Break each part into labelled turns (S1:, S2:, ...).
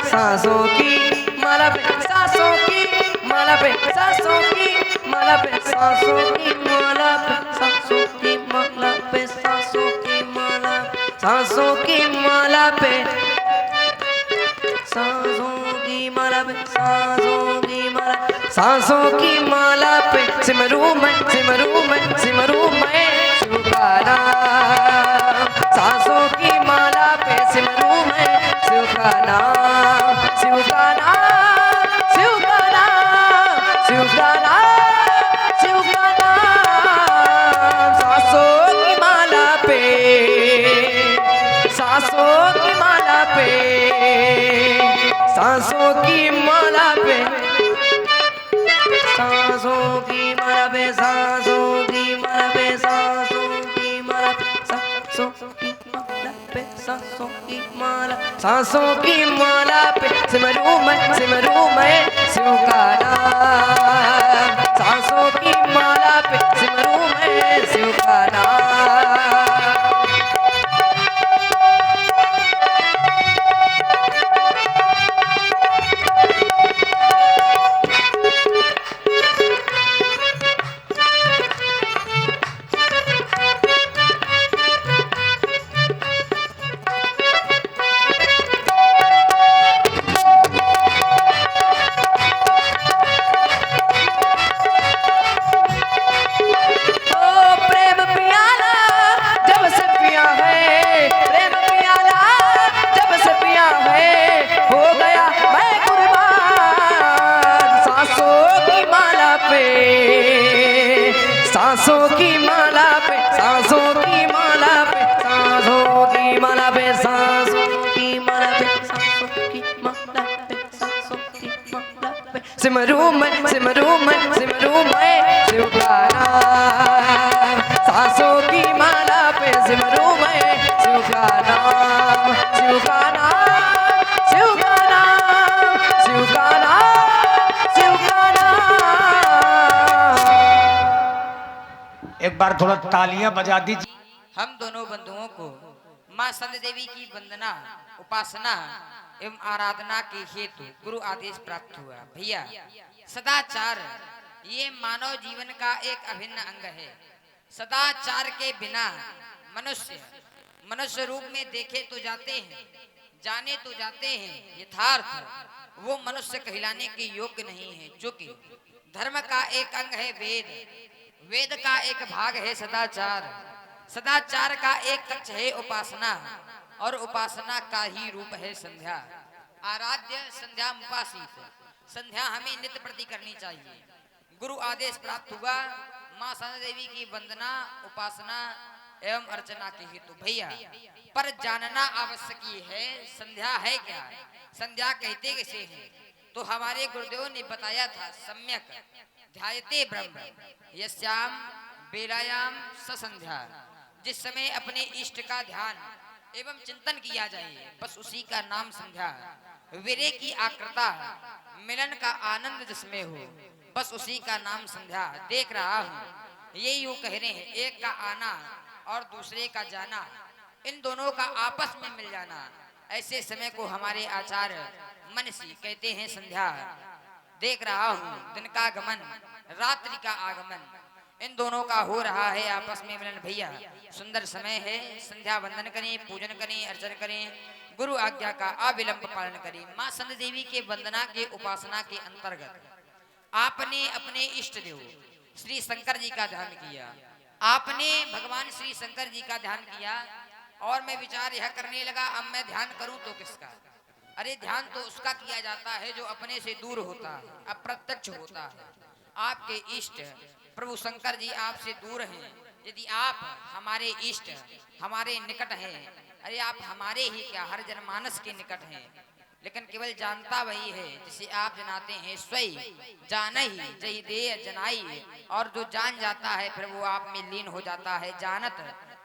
S1: सांसों की माला पे सांसों की माला पे सांसों की माला पे सांसों की माला पे सांसों की माला पे सांसों की माला सांसों की माला पे सांसों की माला पे सांसों की माला सांसों की माला पे सिमरू मैं शिव का नाम सांसों की माला पे सिमरू मैं शिव का नाम शिव का नाम शिव का नाम शिव का नाम शिव का नाम सांसों की माला पे सांसों की माला पे सांसों की माला पे सांसों की माला पे सांसों की माला पे सांसों की माला सांसों की माला पे सांसों की माला सांसों की माला पे सिमरू मैं शिव का नाम सांसों की माला पे सिमरू मैं शिव का नाम सांसों की माला पे सांसों की माला पे सांसों की माला पे सांसों की माला पे सांसों की माला पे सांसों की माला पे सिमरू मैं शिव का नाम सांसों की माला पे सिमरू मैं शिव का नाम शिव का नाम शिव का नाम शिव का नाम शिव का नाम।
S2: एक बार थोड़ा तालियां बजा दीजिए।
S3: हम दोनों बंधुओं को मां संत देवी की वंदना उपासना एवं आराधना के हेतु गुरु आदेश प्राप्त हुआ। भैया सदाचार ये मानव जीवन का एक अभिन्न अंग है। सदाचार के बिना मनुष्य रूप में देखे तो जाते हैं, जाने तो जाते हैं, यथार्थ वो मनुष्य कहलाने के योग्य नहीं है। चूंकि धर्म का एक अंग है वेद का एक भाग है सदाचार, सदाचार का एक कक्ष है उपासना और उपासना का ही रूप है संध्या। आराध्य संध्या उपासित, संध्या हमें नित्य प्रति करनी चाहिए। गुरु आदेश प्राप्त हुआ मां संत देवी की वंदना उपासना एवं अर्चना के हेतु। भैया पर जानना आवश्यक है संध्या है क्या, संध्या कहते कैसे हैं? तो हमारे गुरुदेव ने बताया था, सम्यक ध्यायते ब्रह्म यस्याम बेलायाम ससंध्या। जिस समय अपने इष्ट का ध्यान एवं चिंतन किया जाए बस उसी का नाम संध्या। वीरे की आकृता मिलन का आनंद जिसमें हो बस उसी का नाम संध्या। देख रहा हूँ ये यूं कह रहे हैं, एक का आना और दूसरे का जाना, इन दोनों का आपस में मिल जाना, ऐसे समय को हमारे आचार्य मनसी कहते हैं संध्या। देख रहा हूँ दिन का गमन रात्रि का आगमन, इन दोनों का हो रहा है आपस में मिलन। भैया सुंदर समय है, संध्या वंदन करें, पूजन करें, अर्चन करें, गुरु आज्ञा का अविलंब पालन करें। मां संत देवी के वंदना के उपासना के अंतर्गत आपने अपने इष्ट देव श्री शंकर जी का ध्यान किया, आपने भगवान श्री शंकर जी का ध्यान किया और मैं विचार यह करने लगा अब मैं ध्यान करूं तो किसका? अरे ध्यान तो उसका किया जाता है जो अपने से दूर होता है, अप्रत्यक्ष होता है। आपके इष्ट प्रभु शंकर जी आपसे दूर हैं, यदि आप हमारे इष्ट हमारे निकट हैं, अरे आप हमारे ही क्या हर जनमानस के निकट हैं, लेकिन केवल जानता वही है जिसे आप जनाते हैं। स्वयं जान ही जय दे जनाई, और जो जान जाता है फिर वो आप में लीन हो जाता है। जानत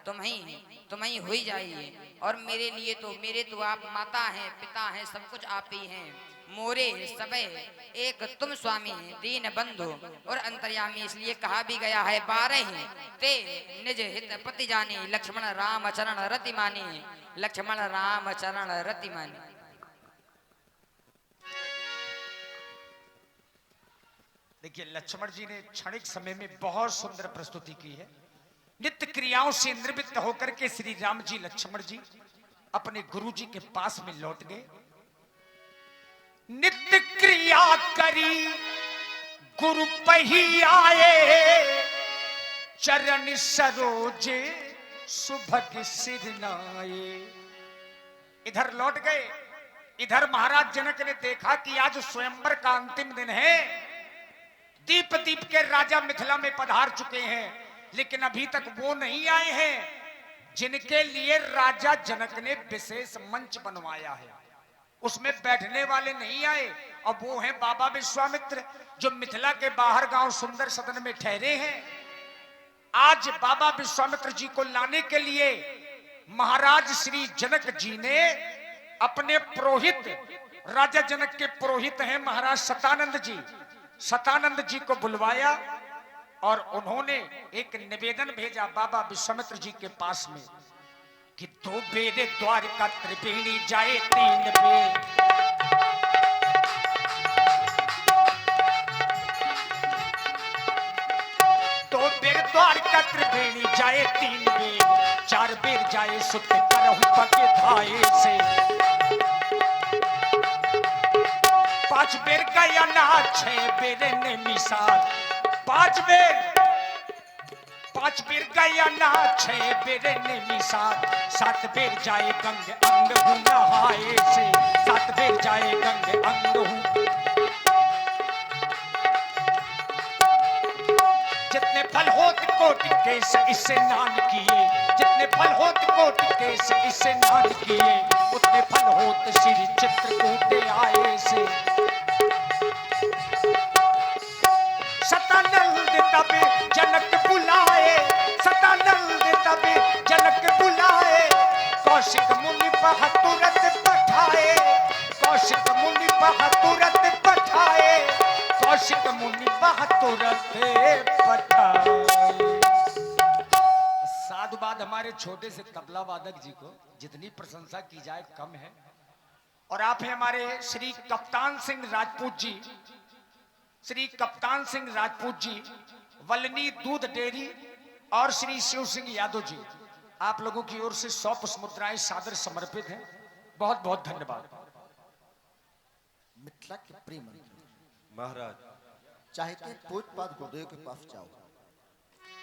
S3: तुम ही हो ही जाइए, और मेरे तो आप माता हैं, पिता हैं, सब कुछ आप ही हैं। मोरे सबे एक तुम स्वामी दीन बंधु और अंतर्यामी, इसलिए कहा भी गया है 12 ते निज हित पति जानी, लक्ष्मण राम चरण रति मानी, लक्ष्मण राम चरण रति मानी।
S2: देखिए लक्ष्मण जी ने क्षणिक समय में बहुत सुंदर प्रस्तुति की है। नित्य क्रियाओं से निर्वृत्त होकर के श्री राम जी लक्ष्मण जी अपने गुरु जी के पास में लौट गए। नित्य क्रिया करी गुरु पही आए, चरण सरोजे सुभग सिर नाये। इधर लौट गए। इधर महाराज जनक ने देखा कि आज स्वयंवर का अंतिम दिन है। दीप दीप के राजा मिथिला में पधार चुके हैं, लेकिन अभी तक वो नहीं आए हैं जिनके लिए राजा जनक ने विशेष मंच बनवाया है। उसमें बैठने वाले नहीं आए। अब वो हैं बाबा विश्वामित्र, जो मिथिला के बाहर गांव सुंदर सदन में ठहरे हैं। आज बाबा विश्वामित्र जी को लाने के लिए महाराज श्री जनक जी ने अपने पुरोहित, राजा जनक के पुरोहित हैं महाराज शतानंद जी को बुलवाया और उन्होंने एक निवेदन भेजा बाबा विश्वामित्र जी के पास में कि 2 बेर द्वारका त्रिवेणी जाए 3 बेर। 2 बेर द्वारका त्रिवेणी जाए 3 बेर, 4 बेर जाए सुत करहु पके धाये से। 5 बेर गया ना 6 बेर ने मिसाल। 5 बेर गया ना 6 बेर ने मिसाल। 7 बेर जाए गंग अंग हूं नहाए से। 7 बेर जाए गंग अंग हूं। जितने फल होत कोटि केस इससे नान किए, जितने फल होत कोटि केस इससे नान किए, उतने फल होत श्री चित्रकूटे आए से। सतानंद तबे जनक बुलाए, सतानंद तबे जनक बुलाए। कौशिक मुनि पह तुरत पठाए, कौशिक मुनि पह तुरत पठाए, कौशिक मुनि पह तुरत पठाए। साधुवाद हमारे छोटे से तबला वादक जी को जितनी प्रशंसा की जाए कम है। और आप हैं हमारे श्री कप्तान सिंह राजपूत जी, श्री कप्तान सिंह राजपूत जी, वलनी दूध डेयरी और श्री शिव सिंह यादव जी, आप लोगों की ओर से 100 पुष्प मुद्राएं सादर समर्पित हैं। बहुत बहुत धन्यवाद।
S4: मिथिला के प्रिय मंत्री
S5: महाराज
S4: चाहते हैं पूज्यपाद गुरुदेव के पास जाओ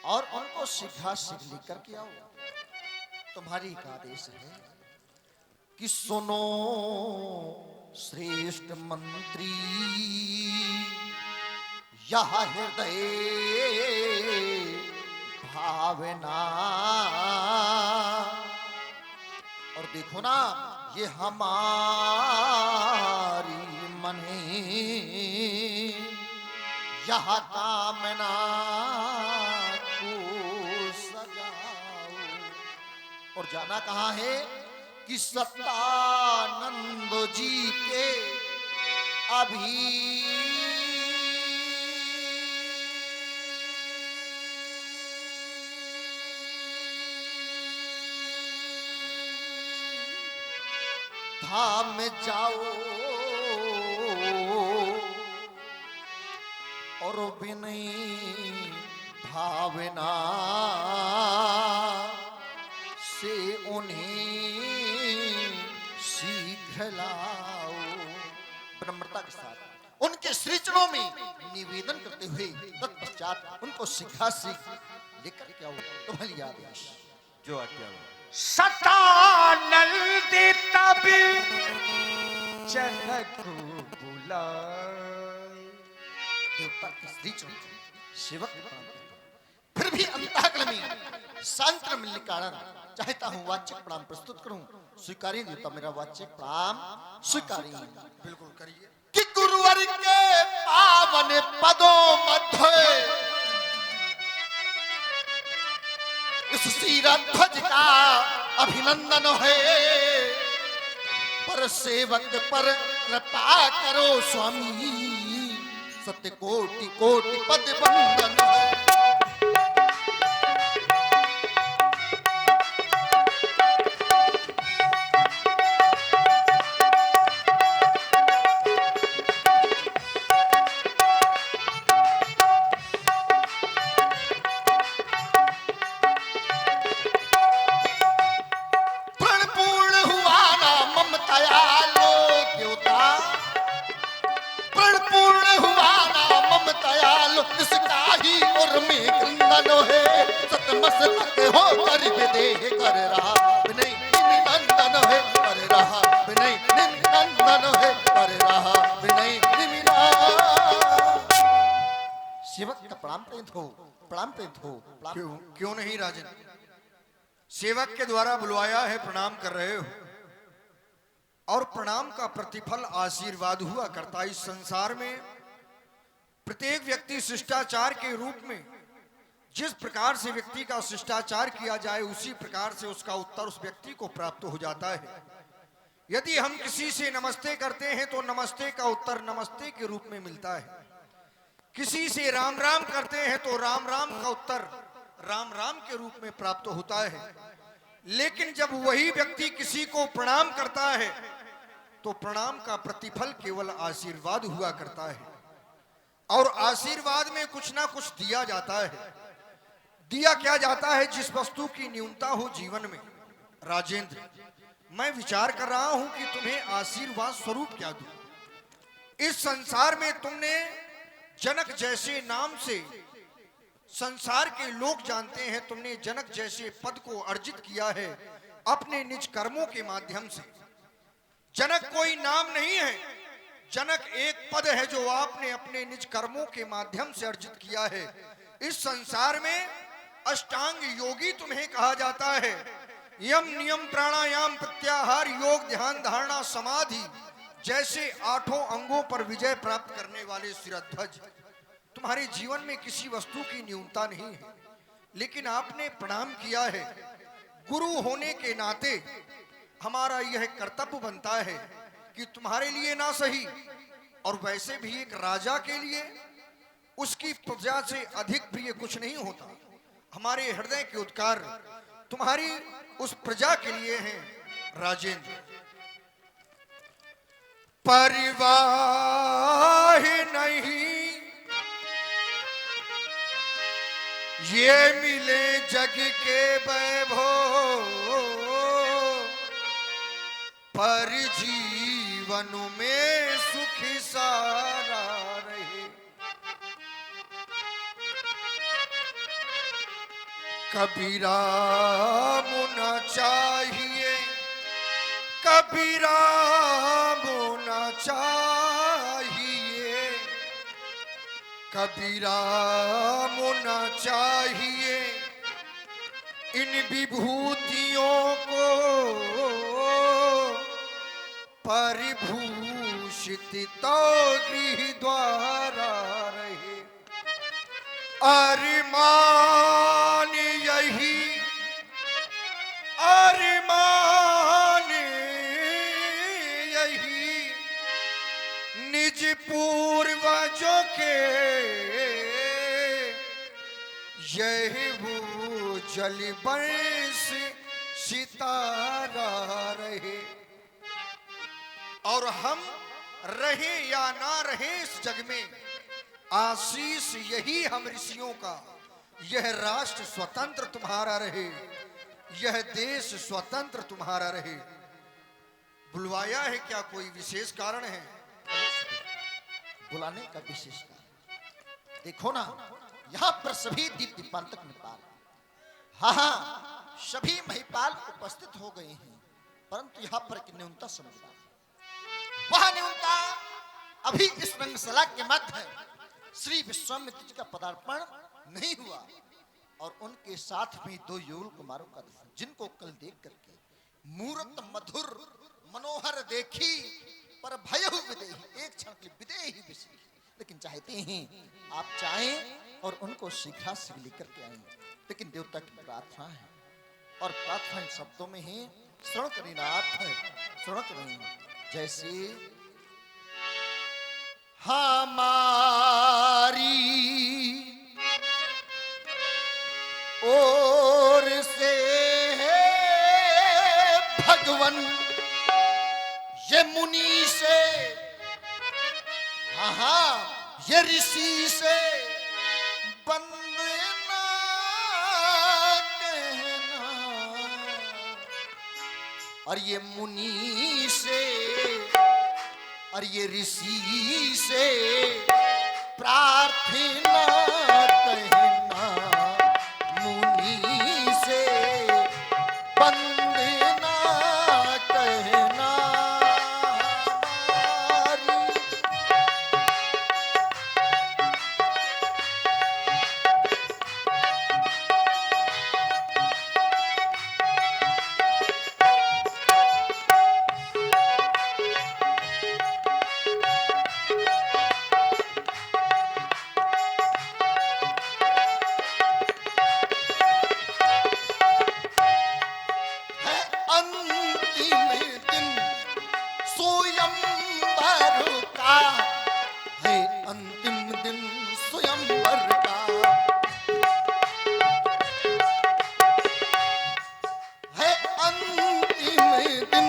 S4: और उनको शीघ्र लेकर के आओ। तुम्हारी एक आदेश है कि सुनो श्रेष्ठ मंत्री, यह हृदय भावना। और देखो ना ये हमारी मने यह कामना को सजाओ। और जाना कहाँ है कि सत्यानंद जी के अभी धाम जाओ और विनय भावना से उन्हें शीघ्र लाओ। विनम्रता के साथ उनके श्री चरणों में निवेदन करते हुए तत्पश्चात उनको शीघ्र लेकर के आओ। तुम्हारी आदेश।
S5: जो आज्ञा हो।
S2: सतानंद तब जनक बुलाए।
S4: देवता के श्री चरण सेवक फिर भी अंतःकरण में शांत मिलने के कारण चाहता हूँ वाच्यक प्रणाम प्रस्तुत करूं। स्वीकारिए देवता मेरा वाच्यक प्रणाम स्वीकारिए। बिल्कुल करिए। कि गुरुवर के पावन पदों मध्य इस शिरध्वज का अभिनंदन है। पर सेवक पर कृपा करो स्वामी, सत्य कोटि कोटि पद बंदन है। विदेह कर रहा विनय निमिनंदन है कर रहा विनय निमिनंदन है कर रहा विनय सेवक का प्रणाम प्रेरित हो प्रणाम प्रेरित हो
S6: क्यों नहीं राजन, सेवक के द्वारा बुलवाया है, प्रणाम कर रहे हो और प्रणाम का प्रतिफल आशीर्वाद हुआ करता। इस संसार में प्रत्येक व्यक्ति शिष्टाचार के रूप में जिस प्रकार से व्यक्ति का शिष्टाचार किया जाए उसी प्रकार से उसका उत्तर उस व्यक्ति को प्राप्त हो जाता है। यदि हम किसी से नमस्ते करते हैं तो नमस्ते का उत्तर नमस्ते के रूप में मिलता है, किसी से राम राम करते हैं तो राम राम का उत्तर राम राम के रूप में प्राप्त होता है। लेकिन जब वही व्यक्ति किसी को प्रणाम करता है तो प्रणाम का प्रतिफल केवल आशीर्वाद हुआ करता है और आशीर्वाद में कुछ ना कुछ दिया जाता है। दिया क्या जाता है? जिस वस्तु की न्यूनता हो जीवन में। राजेंद्र, मैं विचार कर रहा हूं कि तुम्हें आशीर्वाद स्वरूप क्या दूं। इस संसार में तुमने जनक जैसे नाम से संसार के लोग जानते हैं, तुमने जनक जैसे पद को अर्जित किया है अपने निज कर्मों के माध्यम से। जनक कोई नाम नहीं है, जनक एक पद है जो आपने अपने निज कर्मों के माध्यम से अर्जित किया है। इस संसार में अष्टांग योगी तुम्हें कहा जाता है। यम नियम प्राणायाम प्रत्याहार योग ध्यान धारणा समाधि जैसे 8 अंगों पर विजय प्राप्त करने वाले शिरध्वज। तुम्हारे जीवन में किसी वस्तु की न्यूनता नहीं है, लेकिन आपने प्रणाम किया है। गुरु होने के नाते हमारा यह कर्तव्य बनता है कि तुम्हारे लिए ना सही और वैसे भी एक राजा के लिए उसकी प्रजा से अधिक प्रिय कुछ नहीं होता। हमारे हृदय के उद्गार तुम्हारी उस प्रजा के लिए हैं। राजेंद्र, परिवाह नहीं ये मिले जग के वैभव, पर जीवन में सुख सारा रहे। कबीरा मुना चाहिए, कबीरा मुना चाहिए, कबीरा मुना चाहिए इन विभूतियों को परिभूषित तो गृह द्वारा रहे। अरमान यही, अरमान यही निज पूर्वजों के, यही वो जल बंश सितारा रहे। और हम रहे या ना रहे इस जग में, आशीष यही हम ऋषियों का। यह राष्ट्र स्वतंत्र तुम्हारा रहे, यह देश स्वतंत्र तुम्हारा रहे। बुलवाया है क्या? कोई विशेष कारण है?
S4: बुलाने का विशेष कारण देखो ना, यहाँ पर सभी दीप दीपांतक महिपाल, हाँ सभी महिपाल उपस्थित हो गए हैं, परंतु यहाँ पर एक न्यूनता समझना। वह न्यूनता अभी इस रंगशाला के मध्य श्री विश्वामित्र जी का पदार्पण नहीं हुआ और उनके साथ में 2 युगल कुमारों का दर्शन, जिनको कल देख करके मूर्त मधुर मनोहर देखी पर भयहु विदेही, एक क्षण के लिए विदेही विषय। लेकिन चाहते हैं आप चाहें और उनको शीघ्र लेकर के आए, लेकिन देवता की प्रार्थना है और प्रार्थना शब्दों में है। श्रवण करें नाथ, श्रवण करें। जैसे हमारी ओर से है भगवन, ये मुनि से, हाँ ये ऋषि से वंदना कहना, और ये मुनि से और ये ऋषि से प्रार्थना कहना, मुनि से अंतिम दिन स्वयंवर का है, अंतिम दिन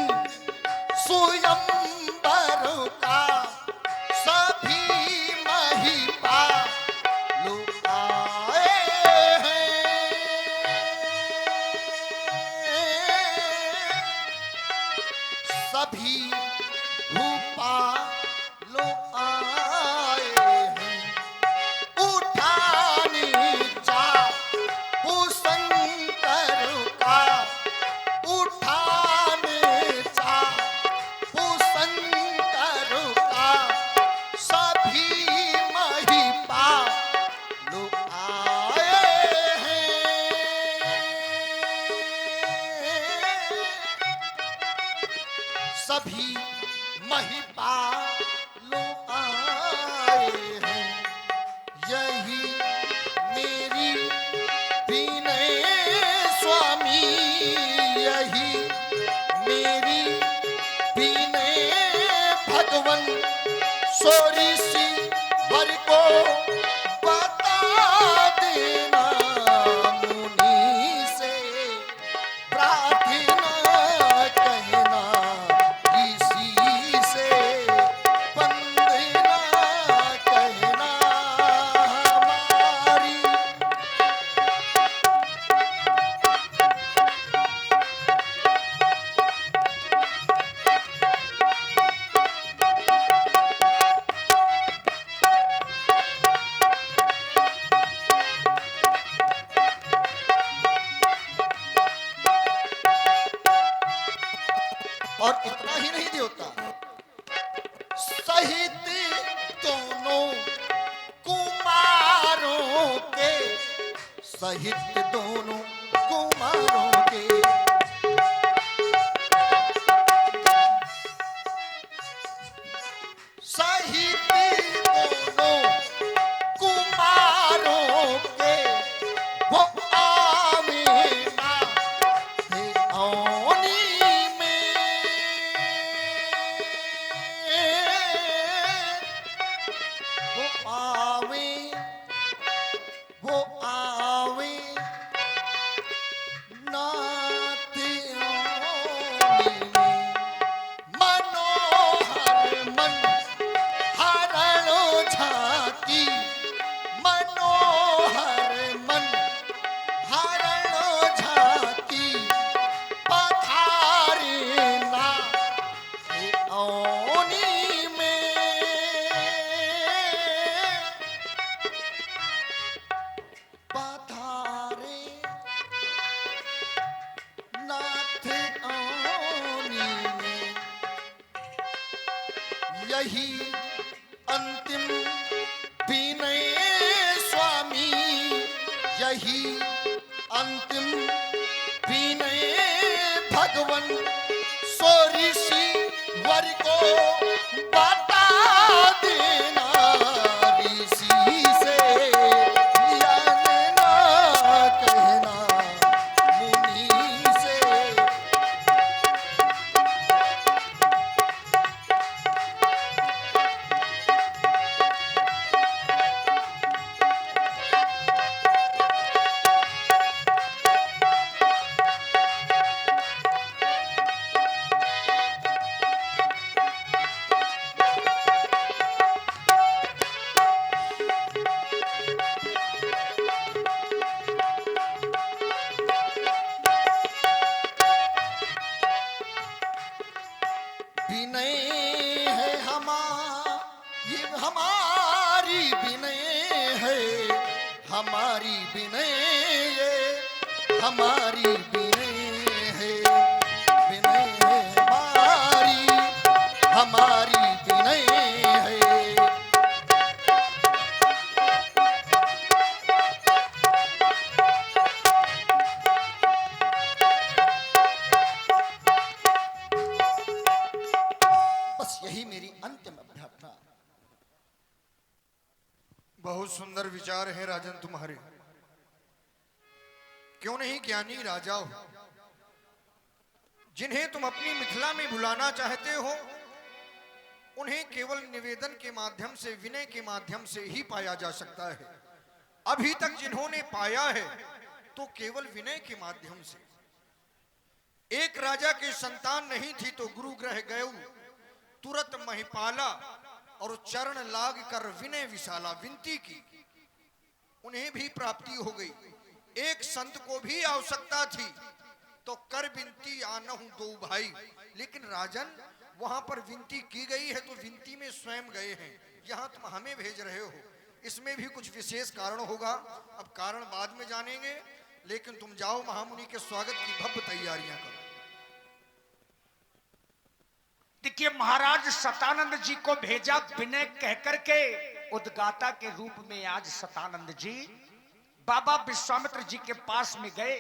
S4: स्वयंवर का सभी महिपा लोग आए हैं। सभी भूपा लोग आए हैं। उठानी चा शंकर का, उठाने चा शंकर का सभी महिपा लोग आए हैं। सभी महिपा लोग आए हैं। यही मेरी विनय स्वामी, यही मेरी विनय भगवन सो ऋषि वर को बता देना। मुनि से प्रार्थना कहना, ऋषि से वंदना कहना हमारी। और इतना ही नहीं देवता, सहित दोनों कुमारों के, सहित दोनों कुमारों के सहित दोनों कुमारों के वो आवे ना थे औनी में। वो आवे, वो आवे नाथ औनी में। मनोहर मन हरणो झांकी, मनोहर मन हरणो झांकी पधारे ना थे औनी में। पधारे नाथ औनी में। यही अंतिम विनय स्वामी, यही अंतिम विनय भगवन सो ऋषि वर को बता देना। ऋषि से यातना कहना, मुनि से विनय है हमारी विनय है, हमारी विनय ये हमारी विनय है। विनय है हमारी विनय है। बस यही मेरी अंतिम अभ्यर्थना।
S6: बहुत सुंदर विचार हैं राजन तुम्हारे। क्यों नहीं ज्ञानी राजा हो, जिन्हें तुम अपनी मिथिला में बुलाना चाहते हो उन्हें केवल निवेदन के माध्यम से, विनय के माध्यम से ही पाया जा सकता है। अभी तक जिन्होंने पाया है तो केवल विनय के माध्यम से। एक राजा की संतान नहीं थी तो गुरु ग्रह गए तुरत महिपाला, और चरण लाग कर विनय विशाला विनती की, उन्हें भी प्राप्ति हो गई। एक संत को भी आवश्यकता थी तो कर विनती आनहु दो भाई, लेकिन राजन वहां पर विनती की गई है तो विनती में स्वयं गए हैं, यहां तुम हमें भेज रहे हो, इसमें भी कुछ विशेष कारण होगा। अब कारण बाद में जानेंगे, लेकिन तुम जाओ महामुनि के स्वागत की भव्य तैयारियां करो।
S2: देखिए महाराज सतानंद जी को भेजा विनय कहकर के, उद्गाता के रूप में आज सतानंद जी बाबा विश्वामित्र जी के पास में गए।